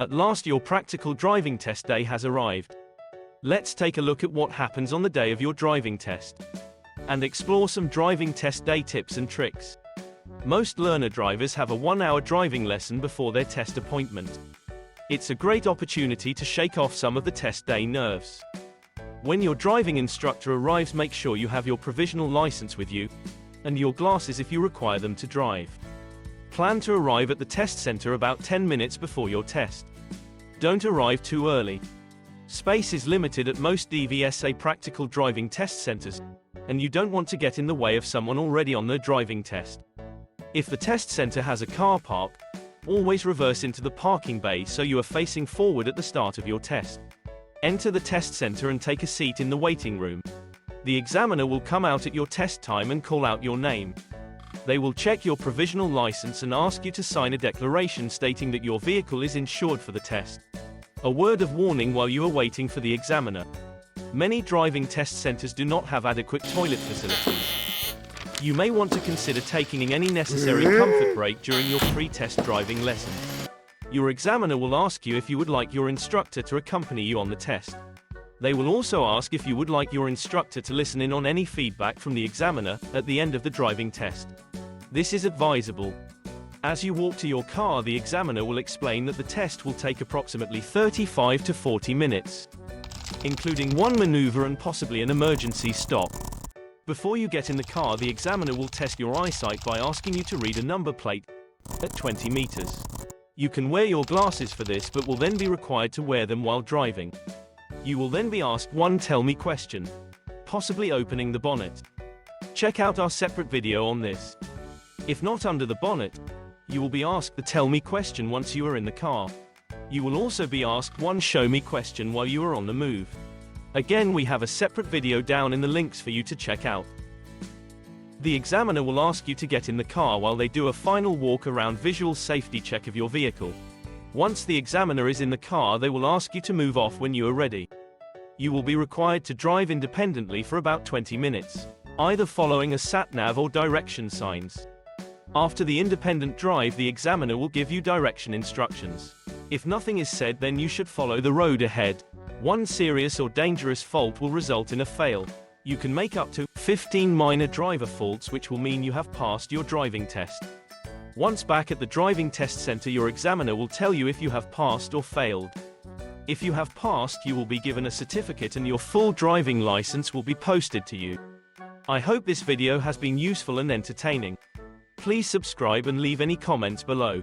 At last, your practical driving test day has arrived. Let's take a look at what happens on the day of your driving test and explore some driving test day tips and tricks. Most learner drivers have a 1-hour driving lesson before their test appointment. It's a great opportunity to shake off some of the test day nerves. When your driving instructor arrives, make sure you have your provisional license with you and your glasses if you require them to drive. Plan to arrive at the test center about 10 minutes before your test. Don't arrive too early. Space is limited at most DVSA Practical Driving Test centers, and you don't want to get in the way of someone already on their driving test. If the test center has a car park, always reverse into the parking bay so you are facing forward at the start of your test. Enter the test center and take a seat in the waiting room. The examiner will come out at your test time and call out your name. They will check your provisional license and ask you to sign a declaration stating that your vehicle is insured for the test. A word of warning while you are waiting for the examiner. Many driving test centers do not have adequate toilet facilities. You may want to consider taking any necessary comfort break during your pre-test driving lesson. Your examiner will ask you if you would like your instructor to accompany you on the test. They will also ask if you would like your instructor to listen in on any feedback from the examiner at the end of the driving test. This is advisable. As you walk to your car, the examiner will explain that the test will take approximately 35 to 40 minutes, including one maneuver and possibly an emergency stop. Before you get in the car, the examiner will test your eyesight by asking you to read a number plate at 20 meters. You can wear your glasses for this, but will then be required to wear them while driving. You will then be asked one tell me question, possibly opening the bonnet. Check out our separate video on this. If not under the bonnet, you will be asked the tell me question once you are in the car. You will also be asked one show me question while you are on the move. Again, we have a separate video down in the links for you to check out. The examiner will ask you to get in the car while they do a final walk around visual safety check of your vehicle. Once the examiner is in the car, they will ask you to move off when you are ready. You will be required to drive independently for about 20 minutes, either following a sat-nav or direction signs. After the independent drive, the examiner will give you direction instructions. If nothing is said, then you should follow the road ahead. One serious or dangerous fault will result in a fail. You can make up to 15 minor driver faults, which will mean you have passed your driving test. Once back at the driving test center, your examiner will tell you if you have passed or failed. If you have passed, you will be given a certificate and your full driving license will be posted to you. I hope this video has been useful and entertaining. Please subscribe and leave any comments below.